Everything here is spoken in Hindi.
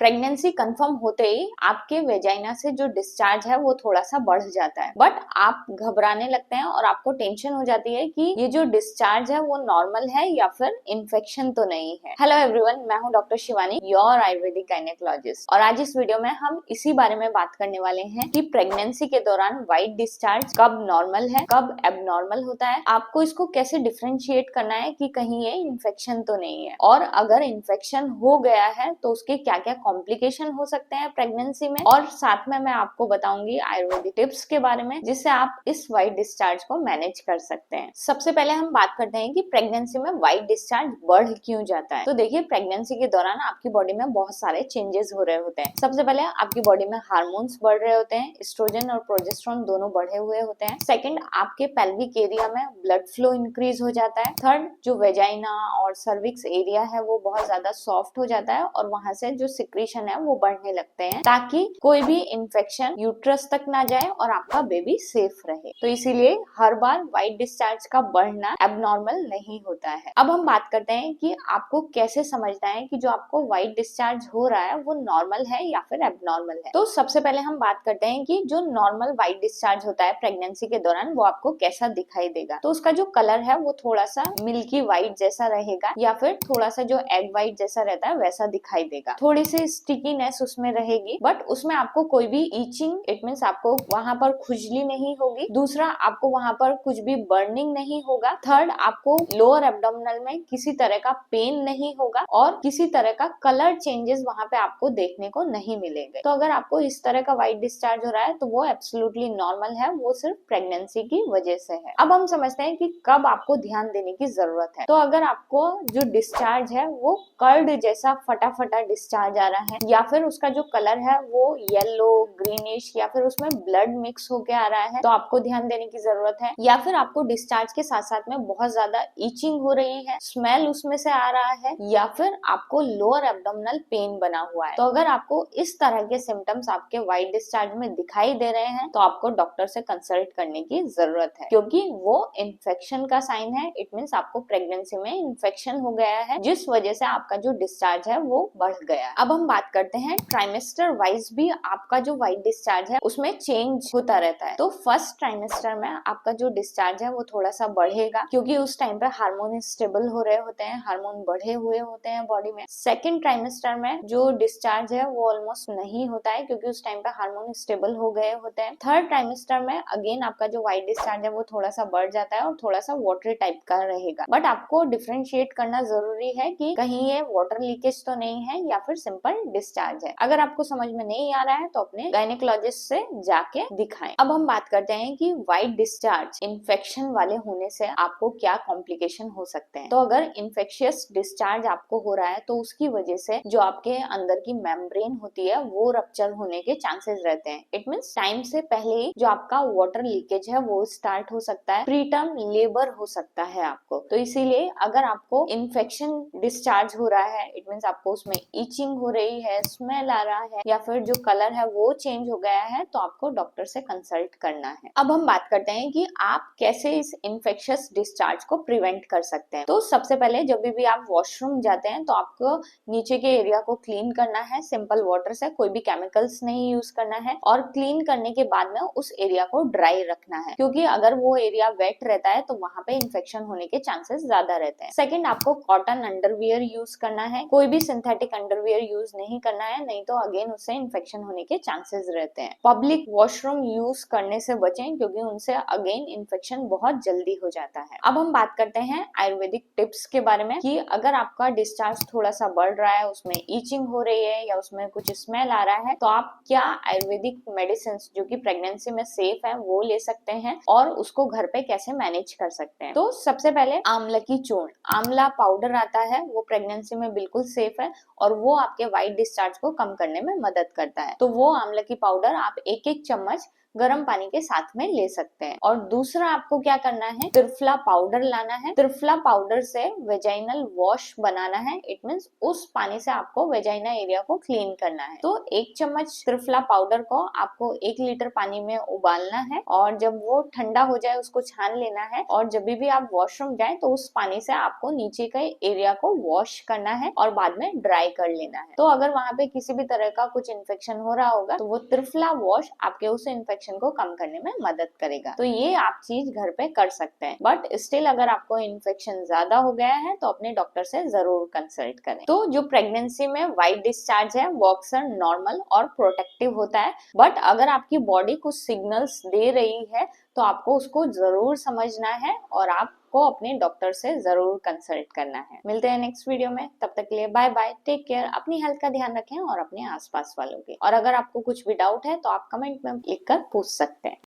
प्रेगनेंसी कंफर्म होते ही आपके वेजाइना से जो डिस्चार्ज है वो थोड़ा सा बढ़ जाता है, बट आप घबराने लगते हैं और आपको टेंशन हो जाती है कि ये जो डिस्चार्ज है वो नॉर्मल है या फिर इन्फेक्शन तो नहीं है। हेलो एवरीवन, मैं हूं doctor Shivani, your Ayurvedic gynaecologist, और आज इस वीडियो में हम इसी बारे में बात करने वाले हैं कि प्रेगनेंसी के दौरान व्हाइट डिस्चार्ज कब नॉर्मल है, कब एबनॉर्मल होता है, आपको इसको कैसे डिफरेंशिएट करना है कि कहीं ये इन्फेक्शन तो नहीं है, और अगर इन्फेक्शन हो गया है तो उसके क्या क्या कॉम्प्लिकेशन हो सकते हैं प्रेगनेंसी में, और साथ में मैं आपको बताऊंगी आयुर्वेदिक टिप्स के बारे में जिससे आप इस व्हाइट डिस्चार्ज को मैनेज कर सकते हैं। सबसे पहले हम बात करते हैं कि प्रेगनेंसी में व्हाइट डिस्चार्ज बढ़ क्यों जाता है। तो देखिए, प्रेगनेंसी के दौरान आपकी बॉडी में बहुत सारे चेंजेस हो रहे होते हैं। सबसे पहले आपकी बॉडी में हार्मोन्स बढ़ रहे होते हैं, एस्ट्रोजन और प्रोजेस्टेरोन दोनों बढ़े हुए होते हैं। सेकंड, आपके पेल्विक एरिया में ब्लड फ्लो इंक्रीज हो जाता है। थर्ड, जो वेजाइना और सर्विक्स एरिया है वो बहुत ज्यादा सॉफ्ट हो जाता है और वहां से जो सिक्रीशन है वो बढ़ने लगते हैं ताकि कोई भी इंफेक्शन यूट्रस तक ना जाए और आपका बेबी सेफ रहे। तो इसीलिए हर बार व्हाइट डिस्चार्ज का बढ़ना एबनॉर्मल नहीं होता है। अब हम बात करते हैं कि आपको कैसे समझना है कि जो आपको व्हाइट डिस्चार्ज हो रहा है वो नॉर्मल है या फिर एबनॉर्मल है। तो सबसे पहले हम बात करते हैं कि जो नॉर्मल व्हाइट डिस्चार्ज होता है प्रेगनेंसी के दौरान वो आपको कैसा दिखाई देगा। तो उसका जो कलर है वो थोड़ा सा मिल्की व्हाइट जैसा रहेगा या फिर थोड़ा सा जो एग व्हाइट जैसा रहता है वैसा दिखाई देगा। थोड़ी सी स्टिकीनेस उसमें रहेगी, बट उसमें आपको कोई भी ईचिंग, इट मींस आपको वहां पर खुजली नहीं होगी। दूसरा, आपको वहां पर कुछ भी बर्निंग नहीं होगा। थर्ड, आपको लोअर एब्डोमिनल में किसी तरह का पेन नहीं होगा और किसी तरह का कलर चेंजेस वहां पे आपको देखने को नहीं मिलेंगे। तो अगर आपको इस तरह का व्हाइट डिस्चार्ज हो रहा है तो वो एब्सोल्युटली नॉर्मल है, वो सिर्फ प्रेगनेंसी की वजह से है। अब हम समझते हैं कि कब आपको ध्यान देने की जरूरत है। तो अगर आपको जो डिस्चार्ज है वो कर्ड जैसा फटाफटा डिस्चार्ज आ रहा है, या फिर उसका जो कलर है वो येलो ग्रीनिश, या फिर उसमें ब्लड मिक्स होके आ रहा है, तो आपको ध्यान देने की जरूरत है। या फिर आपको डिस्चार्ज के साथ साथ में बहुत ज्यादा ईचिंग हो रही है, स्मेल उसमें से आ रहा है, या फिर आपको लोअर एब्डोमिनल पेन बना हुआ है। तो अगर आपको इस तरह के सिम्टम्स आपके व्हाइट डिस्चार्ज में दिखाई दे रहे हैं तो आपको डॉक्टर से कंसल्ट करने की जरूरत है, क्योंकि वो इन्फेक्शन का साइन है। इट मींस आपको प्रेगनेंसी में इन्फेक्शन हो गया है जिस वजह से आपका जो डिस्चार्ज है वो बढ़ गया। अब हम बात करते हैं ट्राइमेस्टर वाइज भी आपका जो व्हाइट डिस्चार्ज है उसमें चेंज होता रहता है। तो फर्स्ट ट्राइमेस्टर में आपका जो डिस्चार्ज है वो थोड़ा सा बढ़ेगा, क्योंकि उस टाइम पे हार्मोन स्टेबल हो रहे होते हैं, हार्मोन बढ़े हुए होते हैं बॉडी में। सेकेंड ट्राइमेस्टर में जो डिस्चार्ज है वो ऑलमोस्ट नहीं होता है, क्योंकि उस टाइम पे हार्मोन स्टेबल हो गए होते हैं। थर्ड ट्राइमेस्टर में अगेन आपका जो व्हाइट डिस्चार्ज है वो थोड़ा सा बढ़ जाता है और थोड़ा सा वाटरी टाइप का रहेगा। बट आपको डिफरेंशिएट करना जरूरी है कि कहीं ये वाटर लीकेज तो नहीं है या फिर सिंपल डिस्चार्ज है। अगर आपको समझ में नहीं आ रहा है तो अपने गायनेकोलॉजिस्ट से जाके दिखाएं। अब हम बात करते हैं कि व्हाइट डिस्चार्ज इन्फेक्शन वाले होने से आपको क्या कॉम्प्लिकेशन हो सकते हैं। तो अगर इन्फेक्शियस डिस्चार्ज आपको हो रहा है तो उसकी वजह से जो आपके अंदर की मेम्ब्रेन होती है वो रप्चर होने के चांसेस रहते हैं। इट मींस टाइम से पहले ही जो आपका वाटर लीकेज है वो स्टार्ट हो सकता है, प्री टर्म लेबर हो सकता है आपको। तो इसीलिए अगर आपको इन्फेक्शन डिस्चार्ज हो रहा है, इट मींस आपको उसमें ईचिंग हो रही है, स्मेल आ रहा है, या फिर जो कलर है वो चेंज हो गया है, तो आपको डॉक्टर से कंसल्ट करना है। अब हम बात करते हैं कि आप कैसे इस इन्फेक्शियस डिस्चार्ज को प्रिवेंट कर सकते हैं। तो सबसे पहले जब भी आप वॉशरूम जाते हैं तो आपको नीचे के एरिया को क्लीन करना है सिंपल वाटर से, कोई भी केमिकल्स नहीं यूज करना है, और क्लीन करने के बाद में उस एरिया को ड्राई रखना है, क्योंकि अगर वो एरिया वेट रहता है तो वहां पे इन्फेक्शन होने के चांसेस ज्यादा रहते हैं। सेकंड, आपको कॉटन अंडरवियर यूज करना है, कोई भी सिंथेटिक अंडरवियर यूज नहीं करना है, नहीं तो अगेन उससे इन्फेक्शन होने के चांसेस रहते हैं। पब्लिक वॉशरूम यूज करने से बचें, क्योंकि उनसे अगेन इन्फेक्शन बहुत जल्दी हो जाता है। अब हम बात करते हैं आयुर्वेदिक टिप्स के बारे में कि अगर आपका डिस्चार्ज थोड़ा सा बढ़ रहा है, उसमें ईचिंग हो रही है या उसमें कुछ स्मेल आ रहा है, तो आप क्या आयुर्वेदिक मेडिसिन जो कि प्रेगनेंसी में सेफ है वो ले सकते हैं और उसको घर पे कैसे मैनेज कर सकते हैं। तो सबसे पहले आंवला की चूर्ण, आंवला पाउडर आता है, वो प्रेगनेंसी में बिल्कुल सेफ है और वो आपके व्हाइट डिस्चार्ज को कम करने में मदद करता है। तो वो आंवला की पाउडर आप एक एक चम्मच गर्म पानी के साथ में ले सकते हैं। और दूसरा आपको क्या करना है, त्रिफला पाउडर लाना है। त्रिफला पाउडर से वेजाइनल वॉश बनाना है। इट मीन्स उस पानी से आपको वेजाइना एरिया को क्लीन करना है। तो 1 चम्मच त्रिफला पाउडर को आपको 1 लीटर पानी में उबालना है और जब वो ठंडा हो जाए उसको छान लेना है। और जब भी आप वॉशरूम जाए तो उस पानी से आपको नीचे के एरिया को वॉश करना है और बाद में ड्राई कर लेना है। तो अगर वहां पे किसी भी तरह का कुछ इन्फेक्शन हो रहा होगा तो वो त्रिफला वॉश आपके उस इन्फेक्शन को कम करने में मदद करेगा। तो ये आप चीज घर पे कर सकते हैं। बट स्टिल अगर आपको इन्फेक्शन ज्यादा हो गया है तो अपने डॉक्टर से जरूर कंसल्ट करें। तो जो प्रेगनेंसी में व्हाइट डिस्चार्ज है वो अक्सर नॉर्मल और प्रोटेक्टिव होता है। बट अगर आपकी बॉडी कुछ सिग्नल्स दे रही है तो आपको उसको जरूर समझना है और आपको अपने डॉक्टर से जरूर कंसल्ट करना है। मिलते हैं नेक्स्ट वीडियो में, तब तक के लिए बाय बाय, टेक केयर। अपनी हेल्थ का ध्यान रखें और अपने आसपास वालों के। और अगर आपको कुछ भी डाउट है तो आप कमेंट में लिखकर पूछ सकते हैं।